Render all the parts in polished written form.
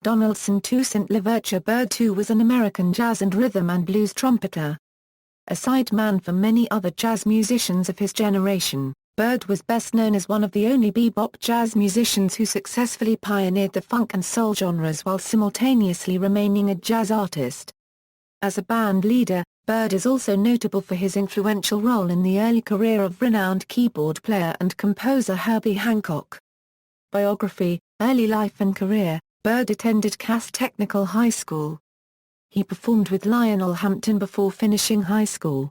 Donaldson. Toussaint Louverture. Byrd too was an American jazz and rhythm and blues trumpeter. A sideman for many other jazz musicians of his generation, Byrd was best known as one of the only bebop jazz musicians who successfully pioneered the funk and soul genres while simultaneously remaining a jazz artist. As a band leader, Byrd is also notable for his influential role in the early career of renowned keyboard player and composer Herbie Hancock. Biography, early life and career. Byrd attended Cass Technical High School. He performed with Lionel Hampton before finishing high school.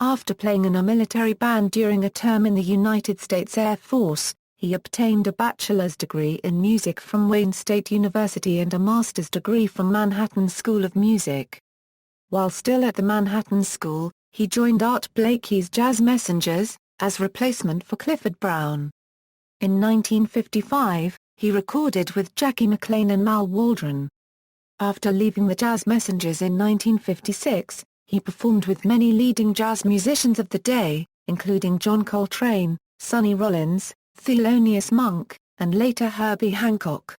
After playing in a military band during a term in the United States Air Force, he obtained a bachelor's degree in music from Wayne State University and a master's degree from Manhattan School of Music. While still at the Manhattan School, he joined Art Blakey's Jazz Messengers, as replacement for Clifford Brown. In 1955, he recorded with Jackie McLean and Mal Waldron. After leaving the Jazz Messengers in 1956, he performed with many leading jazz musicians of the day, including John Coltrane, Sonny Rollins, Thelonious Monk, and later Herbie Hancock.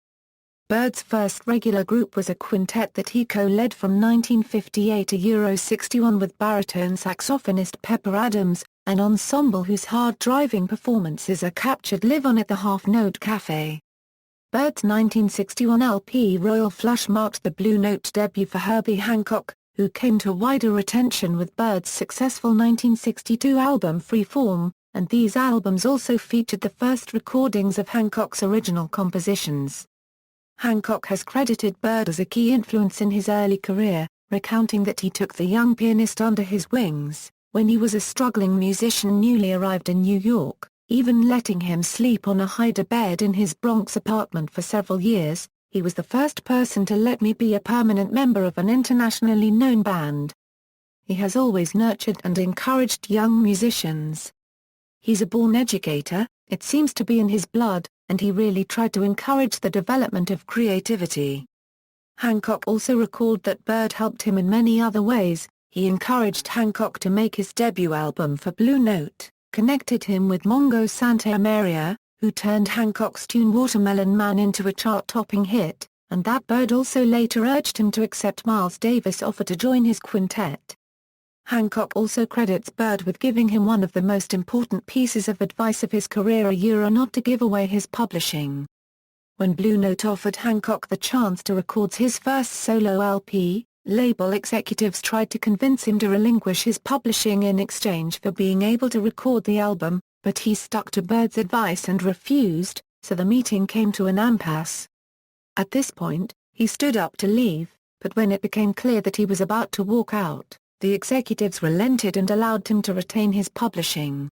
Byrd's first regular group was a quintet that he co-led from 1958 to 61 with baritone saxophonist Pepper Adams, an ensemble whose hard-driving performances are captured live on at the Half Note Cafe. Byrd's 1961 LP Royal Flush marked the Blue Note debut for Herbie Hancock, who came to wider attention with Byrd's successful 1962 album Freeform, and these albums also featured the first recordings of Hancock's original compositions. Hancock has credited Byrd as a key influence in his early career, recounting that he took the young pianist under his wings, when he was a struggling musician newly arrived in New York, even letting him sleep on a hide-a bed in his Bronx apartment for several years. He was the first person to let me be a permanent member of an internationally known band. He has always nurtured and encouraged young musicians. He's a born educator, it seems to be in his blood, and he really tried to encourage the development of creativity. Hancock also recalled that Byrd helped him in many other ways. He encouraged Hancock to make his debut album for Blue Note, connected him with Mongo Santa Maria, who turned Hancock's tune Watermelon Man into a chart-topping hit, and that Byrd also later urged him to accept Miles Davis' offer to join his quintet. Hancock also credits Byrd with giving him one of the most important pieces of advice of his career, not to give away his publishing. When Blue Note offered Hancock the chance to record his first solo LP, label executives tried to convince him to relinquish his publishing in exchange for being able to record the album, but he stuck to Byrd's advice and refused, so the meeting came to an impasse. At this point, he stood up to leave, but when it became clear that he was about to walk out, the executives relented and allowed him to retain his publishing.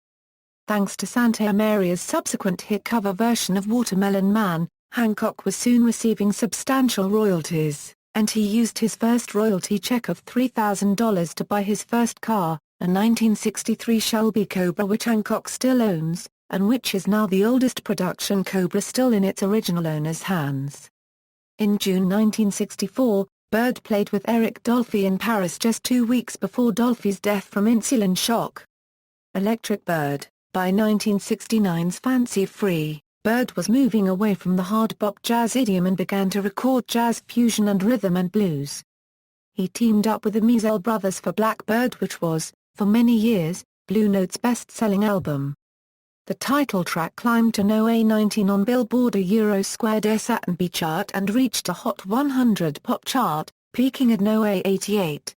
Thanks to Santa Maria's subsequent hit cover version of Watermelon Man, Hancock was soon receiving substantial royalties, and he used his first royalty check of $3,000 to buy his first car, a 1963 Shelby Cobra which Hancock still owns, and which is now the oldest production Cobra still in its original owner's hands. In June 1964, Byrd played with Eric Dolphy in Paris just 2 weeks before Dolphy's death from insulin shock. Electric Byrd. By 1969's Fancy Free, Byrd was moving away from the hard bop jazz idiom and began to record jazz fusion and rhythm and blues. He teamed up with the Mizell brothers for Blackbird, which was, for many years, Blue Note's best-selling album. The title track climbed to No. 19 on Billboard Eurosquared S&B chart and reached a Hot 100 pop chart, peaking at No. 88.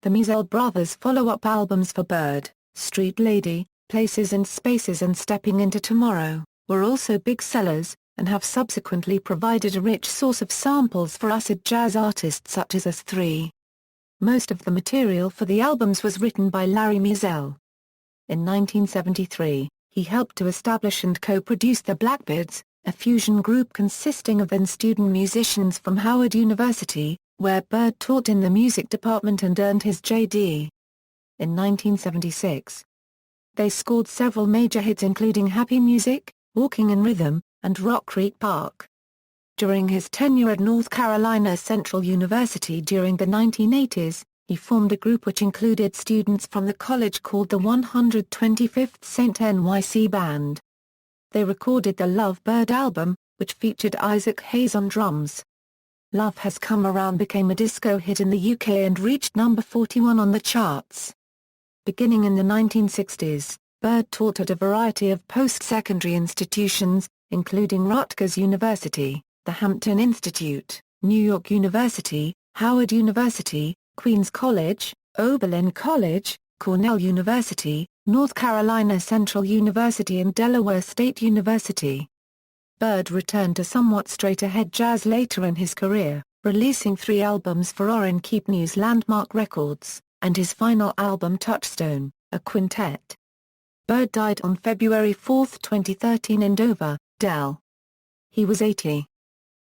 The Mizell brothers' follow-up albums for Byrd, Street Lady, Places and Spaces and Stepping Into Tomorrow, were also big sellers, and have subsequently provided a rich source of samples for acid jazz artists such as Us 3. Most of the material for the albums was written by Larry Mizell. In 1973, he helped to establish and co-produce the Blackbirds, a fusion group consisting of then-student musicians from Howard University, where Byrd taught in the music department and earned his J.D. In 1976, they scored several major hits including Happy Music, Walking in Rhythm, and Rock Creek Park. During his tenure at North Carolina Central University during the 1980s, he formed a group which included students from the college called the 125th St. NYC Band. They recorded the Love Byrd album, which featured Isaac Hayes on drums. Love Has Come Around became a disco hit in the UK and reached number 41 on the charts. Beginning in the 1960s, Byrd taught at a variety of post-secondary institutions, including Rutgers University, the Hampton Institute, New York University, Howard University, Queens College, Oberlin College, Cornell University, North Carolina Central University and Delaware State University. Byrd returned to somewhat straight-ahead jazz later in his career, releasing 3 albums for Orrin Keep News Landmark Records, and his final album Touchstone, a quintet. Byrd died on February 4, 2013 in Dover, Del. He was 80.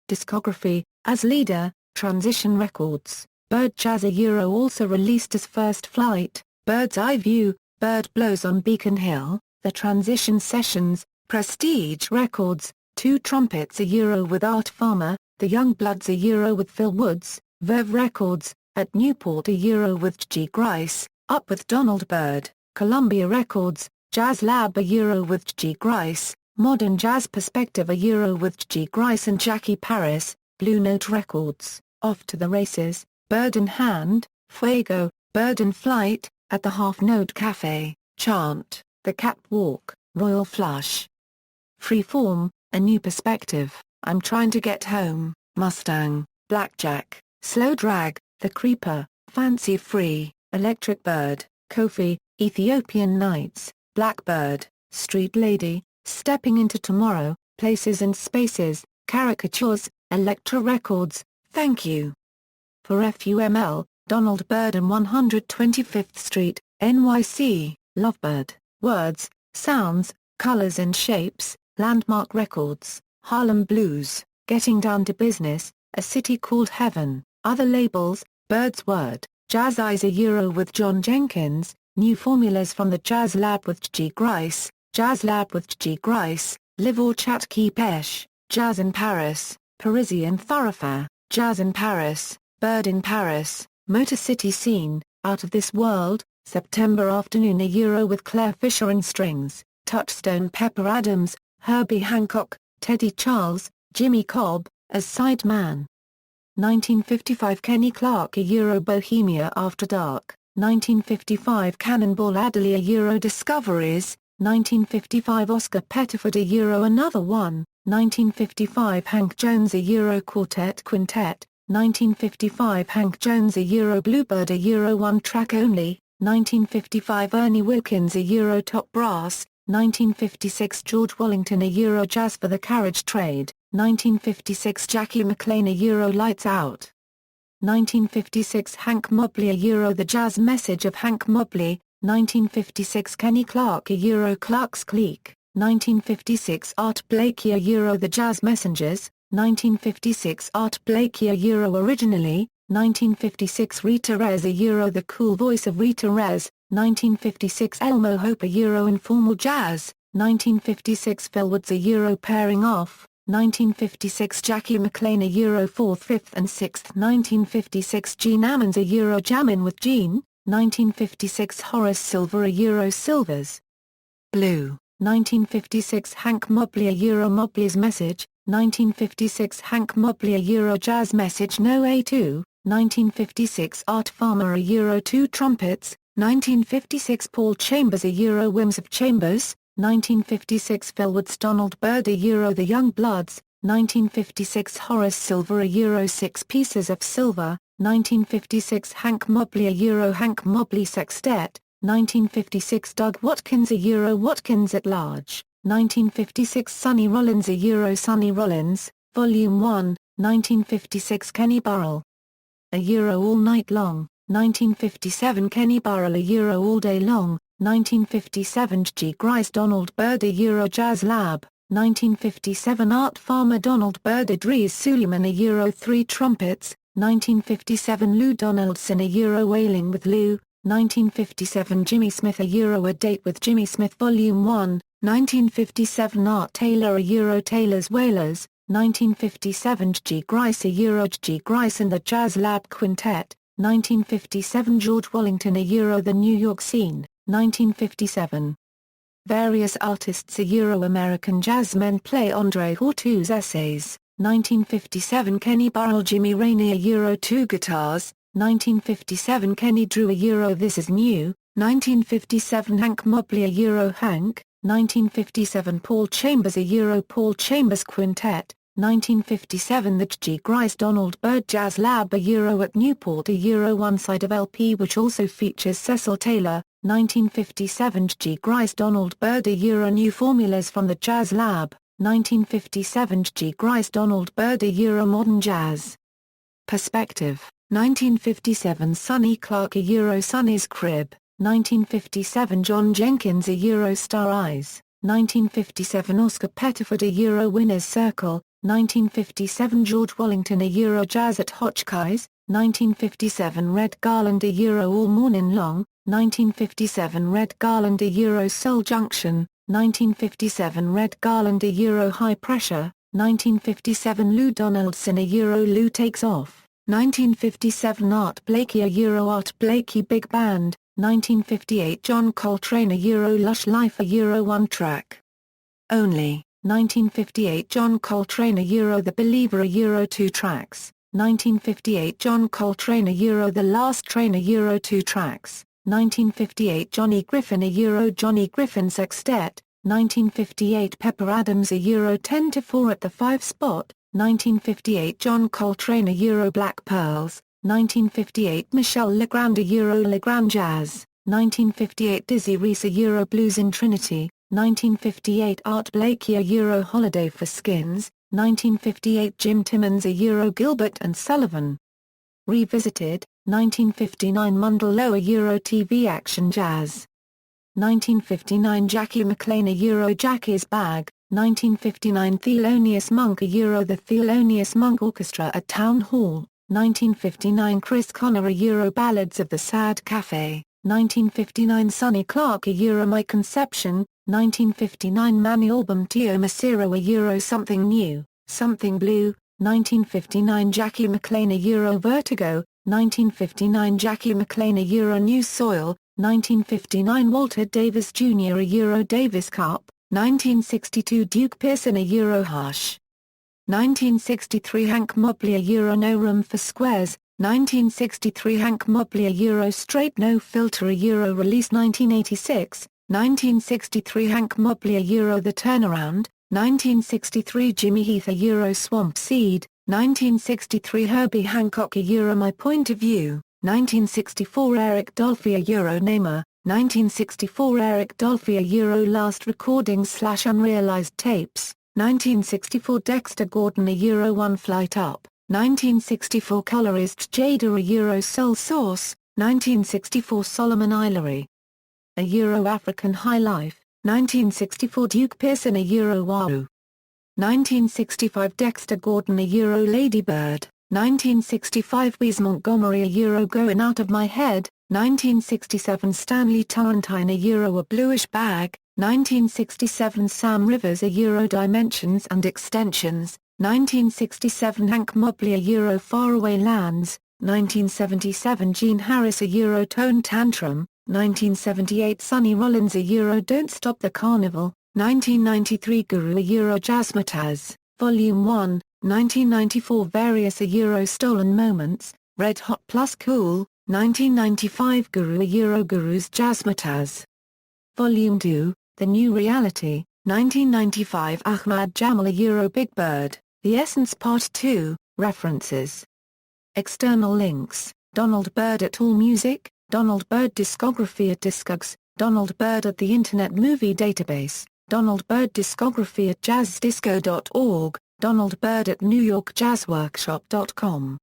Discography: As Leader, Transition Records, Byrd Jazz also released as First Flight, Bird's Eye View, Byrd Blows on Beacon Hill, The Transition Sessions, Prestige Records, Two Trumpets with Art Farmer, The Young Bloods with Phil Woods, Verve Records, At Newport with G. Grice, Up with Donald Byrd, Columbia Records, Jazz Lab with G. Grice, Modern Jazz Perspective with G. Grice and Jackie Paris, Blue Note Records, Off to the Races, Bird in Hand, Fuego, Bird in Flight, At the Half Note Cafe, Chant, The Catwalk, Royal Flush. Freeform, A New Perspective, I'm Trying to Get Home, Mustang, Blackjack, Slow Drag, The Creeper, Fancy Free, Electric Bird, Kofi, Ethiopian Nights, Blackbird, Street Lady, Stepping Into Tomorrow, Places and Spaces, Caricatures, Elektra Records, Thank You. For FUML, Donald Byrd and 125th Street, NYC, Lovebird, Words, Sounds, Colors and Shapes, Landmark Records, Harlem Blues, Getting Down to Business, A City Called Heaven, Other Labels, Bird's Word, Jazz Eyes with John Jenkins, New Formulas from the Jazz Lab with G. Grice, Jazz Lab with G. Grice, Live or Chat Keep Esh, Jazz in Paris, Parisian Thoroughfare, Jazz in Paris, Bird in Paris, Motor City Scene, Out of This World, September Afternoon with Claire Fisher and Strings, Touchstone Pepper Adams, Herbie Hancock, Teddy Charles, Jimmy Cobb, as Sideman. 1955 Kenny Clarke Bohemia After Dark, 1955 Cannonball Adderley Discoveries, 1955 Oscar Pettiford Another One, 1955 Hank Jones Quartet Quintet, 1955 Hank Jones Bluebird One Track Only, 1955 Ernie Wilkins Top Brass, 1956 George Wallington Jazz for the Carriage Trade, 1956 Jackie McLean Lights Out. 1956 Hank Mobley The Jazz Message of Hank Mobley, 1956 Kenny Clarke Clark's Clique, 1956 Art Blakey The Jazz Messengers, 1956 Art Blakey Originally, 1956 Rita Rez The Cool Voice of Rita Rez, 1956 Elmo Hope Informal Jazz, 1956 Phil Woods Pairing Off, 1956 Jackie McLean 4th, 5th and 6th, 1956 Gene Ammons Jammin' with Gene, 1956 Horace Silver Silvers. Blue, 1956 Hank Mobley Mobley's Message, 1956 Hank Mobley Jazz Message No. A2, 1956 Art Farmer Two Trumpets, 1956 Paul Chambers Whims of Chambers, 1956 Phil Woods Donald Byrd The Young Bloods, 1956 Horace Silver Six Pieces of Silver, 1956 Hank Mobley Hank Mobley Sextet, 1956 Doug Watkins Watkins at Large, 1956 Sonny Rollins Sonny Rollins, Volume 1, 1956 Kenny Burrell All Night Long, 1957 Kenny Burrell All Day Long, 1957 G. Grice Donald Byrd Jazz Lab, 1957 Art Farmer Donald Byrd Idris Suleiman Three Trumpets, 1957 Lou Donaldson Wailing with Lou, 1957 Jimmy Smith A Date with Jimmy Smith Volume 1, 1957 Art Taylor Taylor's Wailers, 1957 G. Grice G. Grice and the Jazz Lab Quintet, 1957 George Wallington The New York Scene, 1957. Various artists American jazzmen play André Hortou's Essays, 1957 Kenny Burrell Jimmy Rainey Euro 2 guitars, 1957 Kenny Drew Euro This Is New, 1957 Hank Mobley Euro Hank, 1957 Paul Chambers Euro Paul Chambers Quintet, 1957 The G. Grice Donald Byrd Jazz Lab Euro at Newport Euro One side of LP which also features Cecil Taylor, 1957 G. Grice Donald Byrd Euro New Formulas from the Jazz Lab, 1957 G. Grice Donald Byrd Euro Modern Jazz. Perspective, 1957 Sonny Clark Euro Sonny's Crib, 1957 John Jenkins Euro Star Eyes, 1957 Oscar Pettiford Euro Winner's Circle, 1957 George Wallington Euro Jazz at Hotchkiss, 1957 Red Garland Euro All Morning Long, 1957 Red Garland Euro Soul Junction, 1957 Red Garland Euro High Pressure, 1957 Lou Donaldson Euro Lou Takes Off, 1957 Art Blakey Euro Art Blakey Big Band, 1958 John Coltrane Euro Lush Life Euro One Track Only, 1958 John Coltrane Euro The Believer Euro 2 tracks, 1958 John Coltrane Euro The Last Train Euro 2 tracks, 1958 Johnny Griffin Euro Johnny Griffin Sextet, 1958 Pepper Adams Euro 10-4 at the 5 spot, 1958 John Coltrane Euro Black Pearls, 1958 Michel Legrand Euro Legrand Jazz, 1958 Dizzy Reese Euro Blues in Trinity, 1958 Art Blakey Euro Holiday for Skins, 1958 Jim Timmons Euro Gilbert and Sullivan. Revisited, 1959 Mundell Euro TV Action Jazz. 1959 Jackie McLean Euro Jackie's Bag, 1959 Thelonious Monk Euro The Thelonious Monk Orchestra at Town Hall, 1959 Chris Connor Euro Ballads of the Sad Cafe, 1959 Sonny Clark Euro My Conception, 1959 Manny Album Tio Macero Euro Something New, Something Blue, 1959 Jackie McLean Euro Vertigo, 1959 Jackie McLean Euro New Soil, 1959 Walter Davis Jr. Euro Davis Cup, 1962 Duke Pearson Euro Hush. 1963 Hank Mobley Euro No Room for Squares, 1963 Hank Mobley Euro Straight No Filter Euro Release 1986, 1963 Hank Mobley Euro The Turnaround, 1963 Jimmy Heath Euro Swamp Seed, 1963 Herbie Hancock Euro My Point of View, 1964 Eric Dolphy Euro Namer, 1964 Eric Dolphy Euro Last Recordings / Unrealized Tapes, 1964 Dexter Gordon Euro One Flight Up, 1964 Colorist Jada Euro Soul Source, 1964 Solomon Ilery Euro African High Life, 1964 Duke Pearson Euro Waru, 1965 Dexter Gordon Euro Lady Bird, 1965 Wes Montgomery Euro Going Out of My Head, 1967 Stanley Turrentine Euro A Bluish Bag, 1967 Sam Rivers Euro Dimensions and Extensions, 1967 Hank Mobley Euro Faraway Lands, 1977 Gene Harris Euro Tone Tantrum, 1978 Sonny Rollins Euro Don't Stop the Carnival, 1993 Guru Euro Jazzmatazz, Volume 1, 1994 Various Euro Stolen Moments, Red Hot Plus Cool, 1995 Guru Euro Guru's Jazzmatazz. Volume 2, The New Reality, 1995 Ahmad Jamal Euro Big Bird, The Essence Part 2, References. External links, Donald Byrd at AllMusic, Donald Byrd Discography at Discogs, Donald Byrd at the Internet Movie Database, Donald Byrd Discography at jazzdisco.org, Donald Byrd at NewYorkJazzWorkshop.com.